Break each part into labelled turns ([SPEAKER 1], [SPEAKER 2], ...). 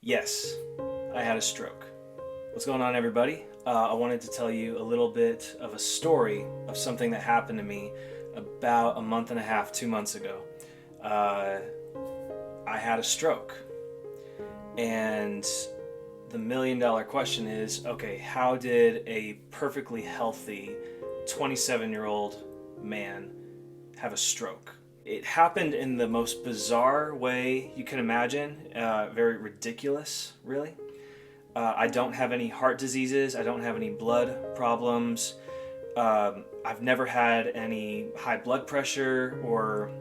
[SPEAKER 1] Yes, I had a stroke. What's going on, everybody? I wanted to tell you a little bit of a story of something that happened to me about a month and a half, 2 months ago. I had a stroke. And the million-dollar question is, okay, how did a perfectly healthy 27-year-old man have a stroke? It happened in the most bizarre way you can imagine, very ridiculous, really. I don't have any heart diseases, I don't have any blood problems, I've never had any high blood pressure or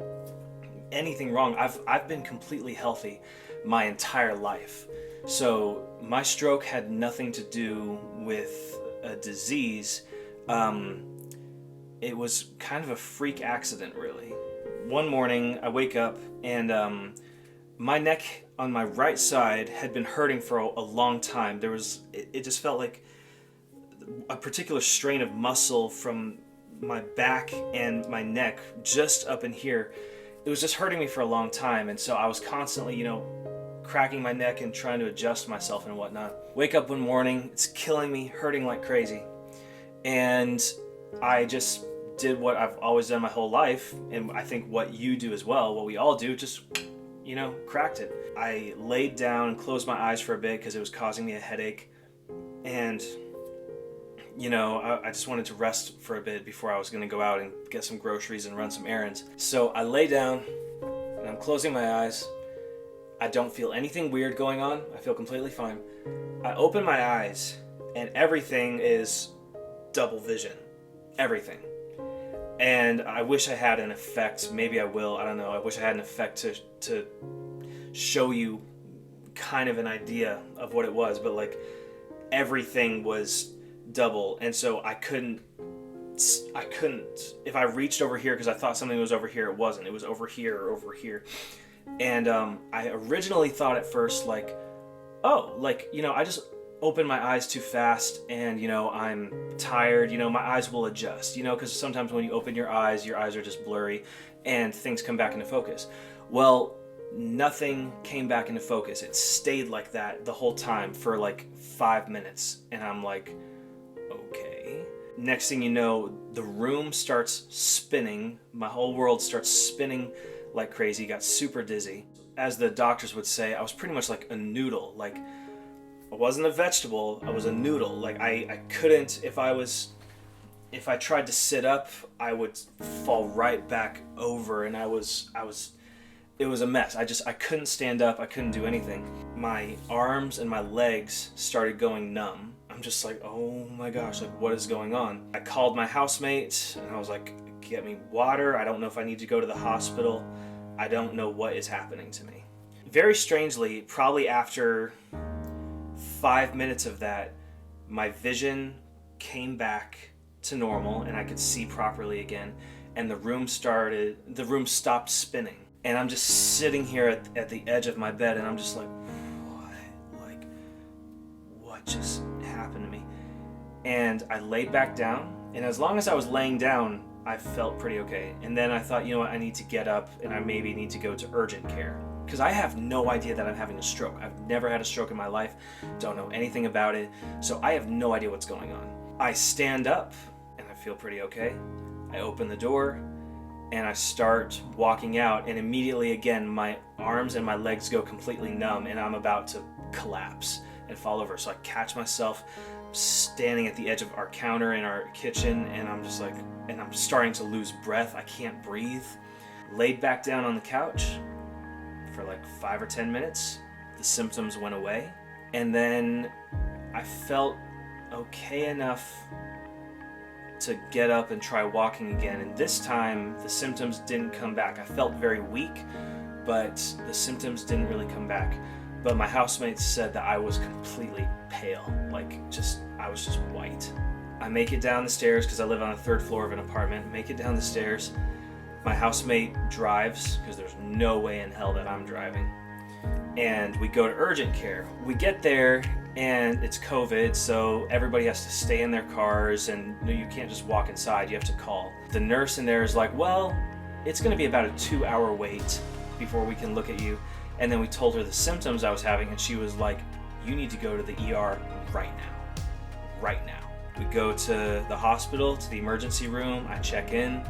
[SPEAKER 1] anything wrong. I've been completely healthy my entire life. So my stroke had nothing to do with a disease. It was kind of a freak accident, really. One morning I wake up and my neck on my right side had been hurting for a long time. It just felt like a particular strain of muscle from my back and my neck just up in here. It was just hurting me for a long time, and so I was constantly, cracking my neck and trying to adjust myself and whatnot. Wake up one morning, it's killing me, hurting like crazy. And I just did what I've always done my whole life, and I think what you do as well, what we all do, just, cracked it. I laid down and closed my eyes for a bit because it was causing me a headache. And, I just wanted to rest for a bit before I was going to go out and get some groceries and run some errands. So I lay down and I'm closing my eyes. I don't feel anything weird going on. I feel completely fine. I open my eyes and everything is double vision. Everything. And I wish I had an effect. Maybe I will. I don't know. I wish I had an effect to show you kind of an idea of what it was. But everything was double. And so I couldn't, if I reached over here because I thought something was over here, it wasn't. It was over here or over here. And I originally thought at first I just opened my eyes too fast and, I'm tired, my eyes will adjust, because sometimes when you open your eyes are just blurry and things come back into focus. Well, nothing came back into focus. It stayed like that the whole time for 5 minutes. And I'm like, okay. Next thing you know, the room starts spinning. My whole world starts spinning like crazy, got super dizzy. As the doctors would say, I was pretty much like a noodle. I wasn't a vegetable, I was a noodle. I couldn't, if I tried to sit up, I would fall right back over, and it was a mess. I couldn't stand up, I couldn't do anything. My arms and my legs started going numb. I'm just like, oh my gosh, what is going on? I called my housemate and I was like, get me water. I don't know if I need to go to the hospital. I don't know what is happening to me. Very strangely, probably after 5 minutes of that, my vision came back to normal and I could see properly again, and the room stopped spinning. And I'm just sitting here at the edge of my bed and I'm just like, what just happened to me? And I laid back down, and as long as I was laying down, I felt pretty okay. And then I thought, I need to get up and I maybe need to go to urgent care. Because I have no idea that I'm having a stroke. I've never had a stroke in my life, don't know anything about it, so I have no idea what's going on. I stand up and I feel pretty okay. I open the door and I start walking out, and immediately again my arms and my legs go completely numb and I'm about to collapse and fall over. So I catch myself standing at the edge of our counter in our kitchen, and I'm just and I'm starting to lose breath. I can't breathe. Laid back down on the couch for 5 or 10 minutes. The symptoms went away, and then I felt okay enough to get up and try walking again, and this time the symptoms didn't come back. I felt very weak, but the symptoms didn't really come back. But my housemates said that I was completely pale, I was just white. I make it down the stairs because I live on the 3rd floor of an apartment. Make it down the stairs. My housemate drives because there's no way in hell that I'm driving. And we go to urgent care. We get there and it's COVID, so everybody has to stay in their cars, and you can't just walk inside, you have to call. The nurse in there is like, well, it's going to be about a 2-hour wait before we can look at you. And then we told her the symptoms I was having, and she was like, you need to go to the ER right now. Right now. We go to the hospital, to the emergency room, I check in,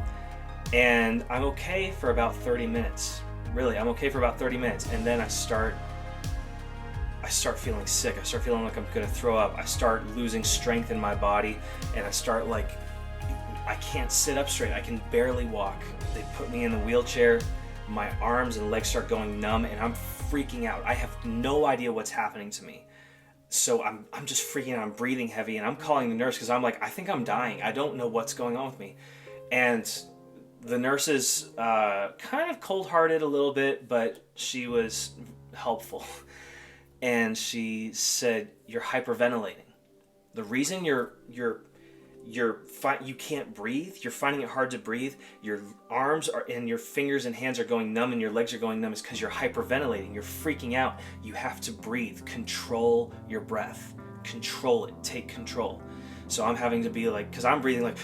[SPEAKER 1] and I'm okay for about 30 minutes. Really, I'm okay for about 30 minutes, and then I start feeling sick. I start feeling like I'm gonna throw up. I start losing strength in my body, and I start like, I can't sit up straight. I can barely walk. They put me in the wheelchair. My arms and legs start going numb, and I'm freaking out. I have no idea what's happening to me. So I'm just freaking out. I'm breathing heavy, and I'm calling the nurse because I'm like, I think I'm dying. I don't know what's going on with me. And the nurse is kind of cold-hearted a little bit, but she was helpful. And she said, you're hyperventilating. The reason you can't breathe, you're finding it hard to breathe, your arms are and your fingers and hands are going numb and your legs are going numb, is because you're hyperventilating, you're freaking out. You have to breathe, control your breath, control it, take control. So I'm having to be like, because I'm breathing like,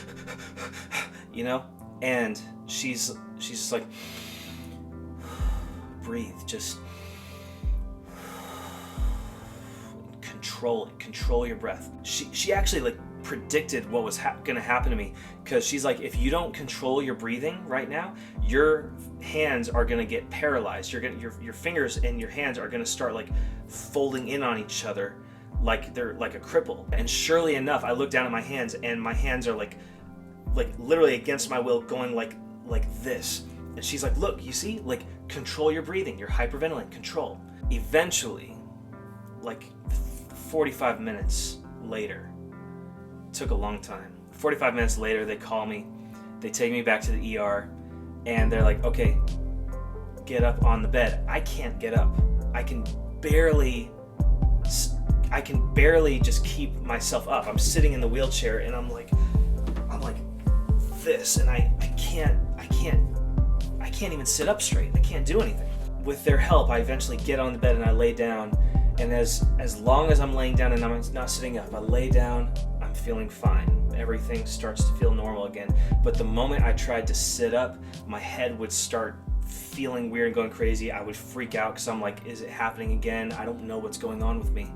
[SPEAKER 1] you know, and she's just like, breathe, just control it, control your breath. She actually like predicted what was going to happen to me, because she's like, if you don't control your breathing right now, your hands are going to get paralyzed. Your fingers and your hands are going to start like folding in on each other like they're like a cripple. And surely enough, I look down at my hands, and my hands are like literally against my will, going like this. And she's like, look, you see, like, control your breathing, you're hyperventilating, control. Eventually, like 45 minutes later, took a long time. 45 minutes later, they call me, they take me back to the ER, and they're like, okay, get up on the bed. I can't get up. I can barely just keep myself up. I'm sitting in the wheelchair, and I'm like this, and I can't even sit up straight. I can't do anything. With their help, I eventually get on the bed and I lay down, and as long as I'm laying down and I'm not sitting up, I lay down, I'm feeling fine. Everything starts to feel normal again. But the moment I tried to sit up, my head would start feeling weird and going crazy. I would freak out because I'm like, is it happening again? I don't know what's going on with me.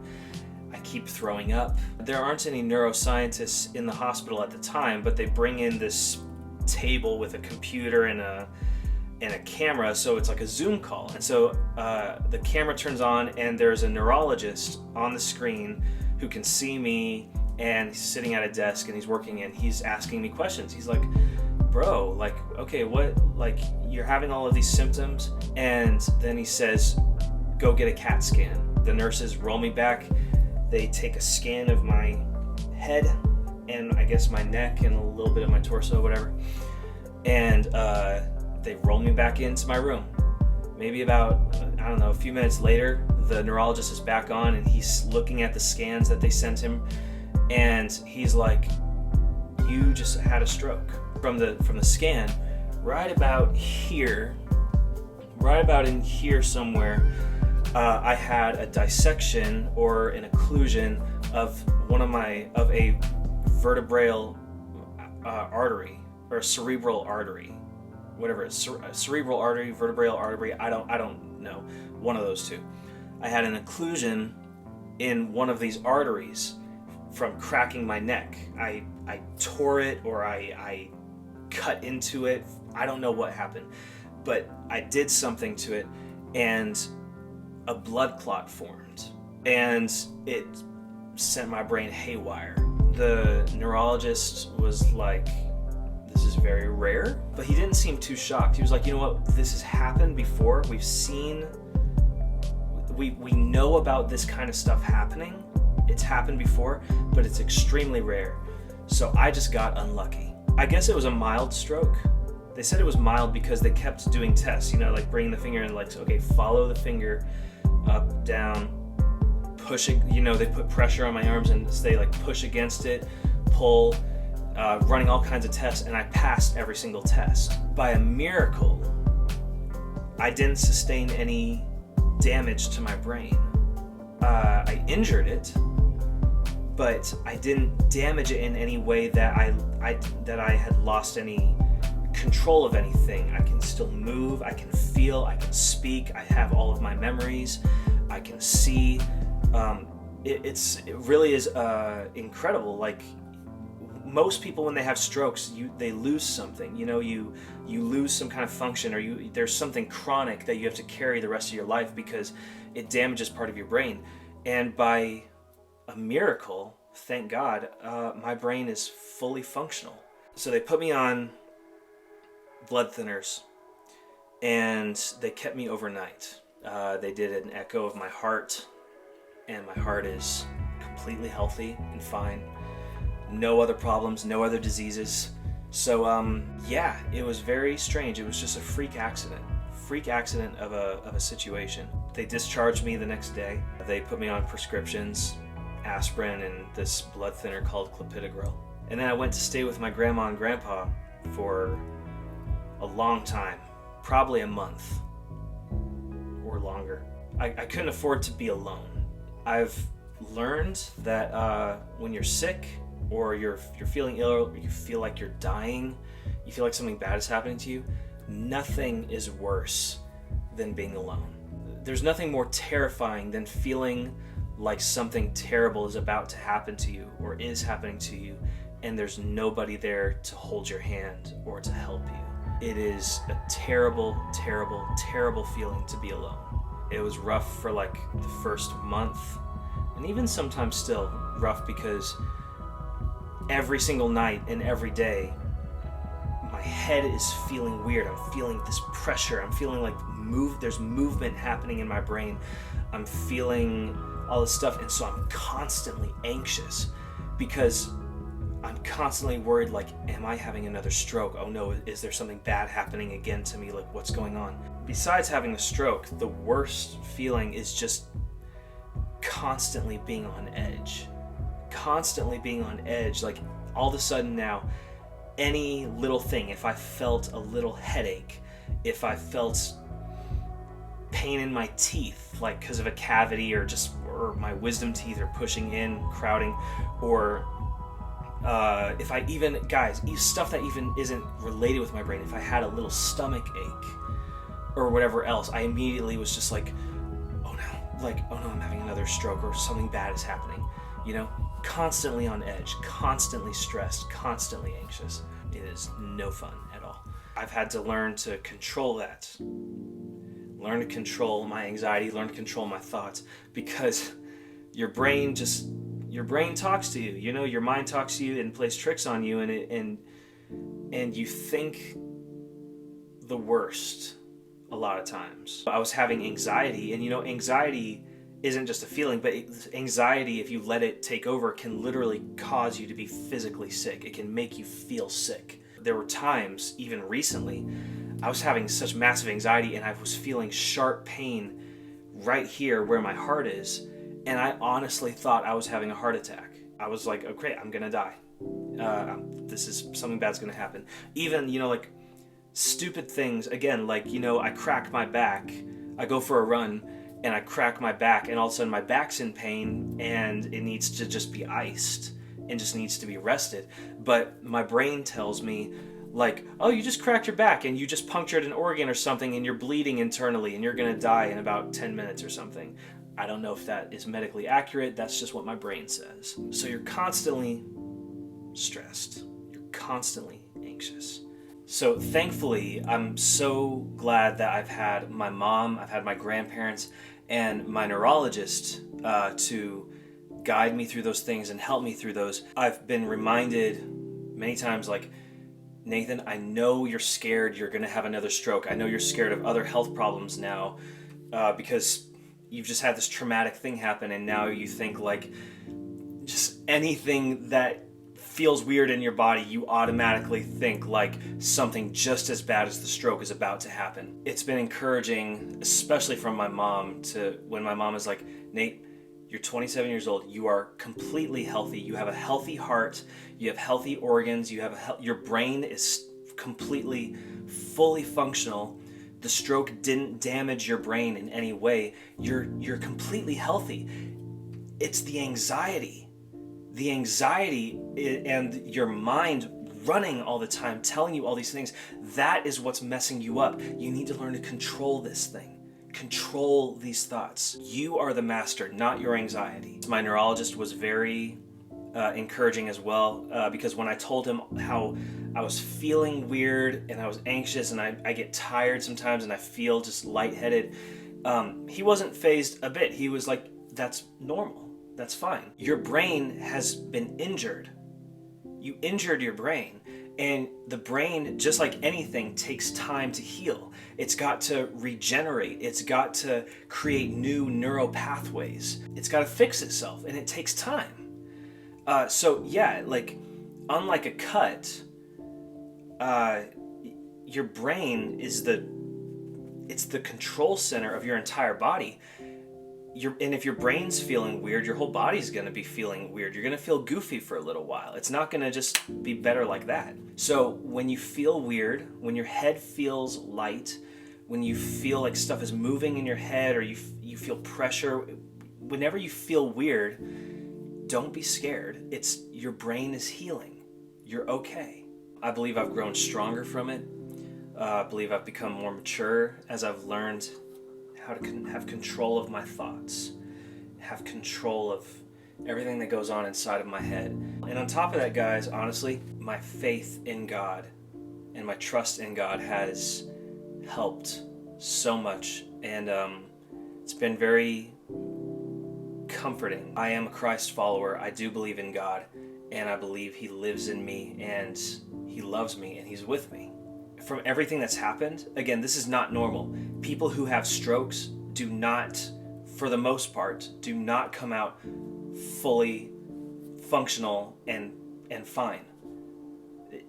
[SPEAKER 1] I keep throwing up. There aren't any neuroscientists in the hospital at the time, but they bring in this table with a computer and a camera, so it's like a Zoom call. And so the camera turns on, and there's a neurologist on the screen who can see me, and he's sitting at a desk and he's working, and he's asking me questions. He's like, bro, like, okay, what, like, you're having all of these symptoms? And then he says, go get a CAT scan. The nurses roll me back. They take a scan of my head and I guess my neck and a little bit of my torso, whatever. And they roll me back into my room. Maybe about, I don't know, a few minutes later, the neurologist is back on, and he's looking at the scans that they sent him, and he's like, you just had a stroke. From the scan, right about in here somewhere, I had a dissection or an occlusion of a vertebral artery, or a cerebral artery, whatever it is, cerebral artery, vertebral artery, I don't know, one of those two. I had an occlusion in one of these arteries from cracking my neck. I tore it, or I cut into it. I don't know what happened, but I did something to it, and a blood clot formed, and it sent my brain haywire. The neurologist was like, this is very rare, but he didn't seem too shocked. He was like, you know what, this has happened before. We know about this kind of stuff happening. It's happened before, but it's extremely rare. So I just got unlucky. I guess it was a mild stroke. They said it was mild because they kept doing tests, you know, like bringing the finger and like, okay, follow the finger up, down, push it, you know, they put pressure on my arms and they like push against it, pull, running all kinds of tests, and I passed every single test. By a miracle, I didn't sustain any damage to my brain. I injured it, but I didn't damage it in any way that I had lost any control of anything. I can still move, I can feel, I can speak, I have all of my memories, I can see. It really is incredible. Like, most people, when they have strokes, they lose something. You lose some kind of function, or there's something chronic that you have to carry the rest of your life because it damages part of your brain. And by a miracle, thank God, my brain is fully functional. So they put me on blood thinners, and they kept me overnight. They did an echo of my heart, and my heart is completely healthy and fine. No other problems, no other diseases. So yeah, it was very strange. It was just a freak accident of a situation. They discharged me the next day. They put me on prescriptions, aspirin, and this blood thinner called clopidogrel. And then I went to stay with my grandma and grandpa for a long time, probably a month or longer. I couldn't afford to be alone. I've learned that when you're sick, or you're feeling ill, or you feel like you're dying, you feel like something bad is happening to you, nothing is worse than being alone. There's nothing more terrifying than feeling like something terrible is about to happen to you, or is happening to you, and there's nobody there to hold your hand or to help you. It is a terrible, terrible, terrible feeling to be alone. It was rough for like the first month, and even sometimes still rough, because every single night and every day, my head is feeling weird. I'm feeling this pressure. I'm feeling like there's movement happening in my brain. I'm feeling all this stuff, and so I'm constantly anxious because I'm constantly worried, like, am I having another stroke? Oh no, is there something bad happening again to me? Like, what's going on? Besides having the stroke, the worst feeling is just constantly being on edge. Constantly being on edge. Like, all of a sudden now, any little thing, if I felt a little headache, if I felt pain in my teeth, like because of a cavity, or my wisdom teeth are pushing in, crowding, or if I even, guys, stuff that even isn't related with my brain, if I had a little stomach ache or whatever else, I immediately was just like, oh no, I'm having another stroke, or something bad is happening, constantly on edge, constantly stressed, constantly anxious. It is no fun at all. I've had to learn to control that, learn to control my anxiety, learn to control my thoughts, because your brain talks to you. Your mind talks to you and plays tricks on you, and you think the worst a lot of times. I was having anxiety, and anxiety isn't just a feeling, but anxiety, if you let it take over, can literally cause you to be physically sick. It can make you feel sick. There were times, even recently, I was having such massive anxiety, and I was feeling sharp pain right here where my heart is, and I honestly thought I was having a heart attack. I was like, okay, I'm gonna die. This is, something bad's gonna happen. Even, like, stupid things, again, like, I crack my back, I go for a run, and I crack my back, and all of a sudden my back's in pain, and it needs to just be iced, and just needs to be rested. But my brain tells me, like, oh, you just cracked your back, and you just punctured an organ or something, and you're bleeding internally, and you're gonna die in about 10 minutes or something. I don't know if that is medically accurate, that's just what my brain says. So you're constantly stressed, you're constantly anxious. So thankfully, I'm so glad that I've had my mom, I've had my grandparents, and my neurologist to guide me through those things and help me through those. I've been reminded many times, like, Nathan, I know you're scared you're gonna have another stroke. I know you're scared of other health problems now because you've just had this traumatic thing happen, and now you think, like, just anything that feels weird in your body, you automatically think like something just as bad as the stroke is about to happen. It's been encouraging, especially from my mom, when my mom is like, Nate, you're 27 years old, you are completely healthy, you have a healthy heart, you have healthy organs, your brain is completely, fully functional. The stroke didn't damage your brain in any way. You're completely healthy. It's the anxiety and your mind running all the time, telling you all these things. That is what's messing you up. You need to learn to control this thing. Control these thoughts. You are the master, not your anxiety. My neurologist was very encouraging as well, because when I told him how I was feeling weird and I was anxious and I get tired sometimes and I feel just lightheaded, he wasn't fazed a bit. He was like, that's normal. That's fine. Your brain has been injured. You injured your brain. And the brain, just like anything, takes time to heal. It's got to regenerate. It's got to create new neural pathways. It's got to fix itself, and it takes time. So yeah, like, unlike a cut, your brain is the control center of your entire body. And if your brain's feeling weird, your whole body's gonna be feeling weird. You're gonna feel goofy for a little while. It's not gonna just be better like that. So when you feel weird, when your head feels light, when you feel like stuff is moving in your head, or you feel pressure, whenever you feel weird, don't be scared. It's your brain is healing. You're okay. I believe I've grown stronger from it. I believe I've become more mature as I've learned how to have control of my thoughts, have control of everything that goes on inside of my head. And on top of that, guys, honestly, my faith in God and my trust in God has helped so much. And it's been very comforting. I am a Christ follower. I do believe in God, and I believe He lives in me, and He loves me, and He's with me. From everything that's happened, again, this is not normal. People who have strokes do not, for the most part, do not come out fully functional and fine.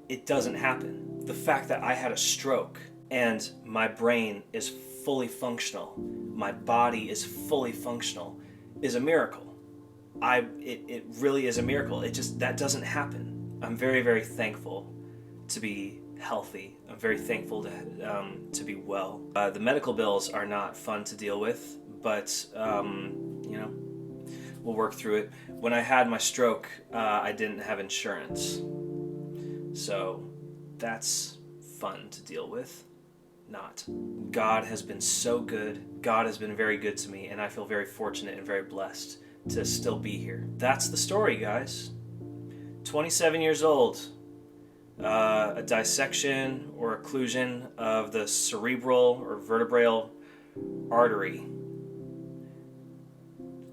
[SPEAKER 1] It doesn't happen. The fact that I had a stroke and my brain is fully functional, my body is fully functional, is a miracle. It really is a miracle. That doesn't happen. I'm very, very thankful to be healthy. I'm very thankful to be well. The medical bills are not fun to deal with, but we'll work through it. When I had my stroke, I didn't have insurance, so that's fun to deal with. Not. God has been so good. God has been very good to me, and I feel very fortunate and very blessed to still be here. That's the story, guys. 27 years old. A dissection or occlusion of the cerebral or vertebral artery.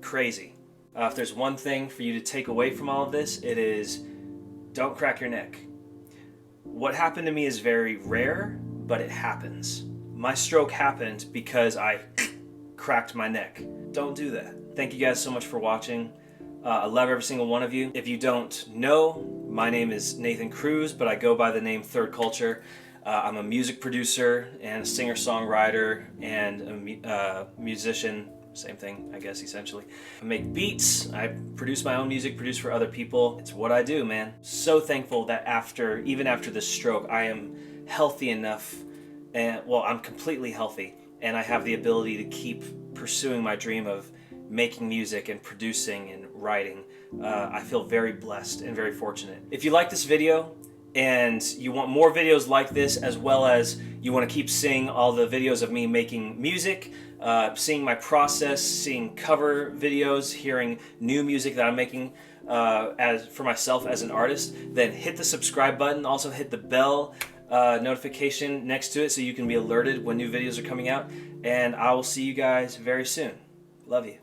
[SPEAKER 1] Crazy. If there's one thing for you to take away from all of this, it is don't crack your neck. What happened to me is very rare, but it happens. My stroke happened because I cracked my neck. Don't do that. Thank you guys so much for watching. I love every single one of you. If you don't know, my name is Nathan Cruz, but I go by the name Third Culture. I'm a music producer and a singer-songwriter and a musician. Same thing, I guess, essentially. I make beats. I produce my own music, produce for other people. It's what I do, man. So thankful that even after this stroke, I am healthy enough, and I'm completely healthy, and I have the ability to keep pursuing my dream of making music and producing and writing. I feel very blessed and very fortunate. If you like this video and you want more videos like this, as well as you want to keep seeing all the videos of me making music, seeing my process, seeing cover videos, hearing new music that I'm making for myself as an artist, then hit the subscribe button. Also hit the bell notification next to it so you can be alerted when new videos are coming out. And I will see you guys very soon. Love you.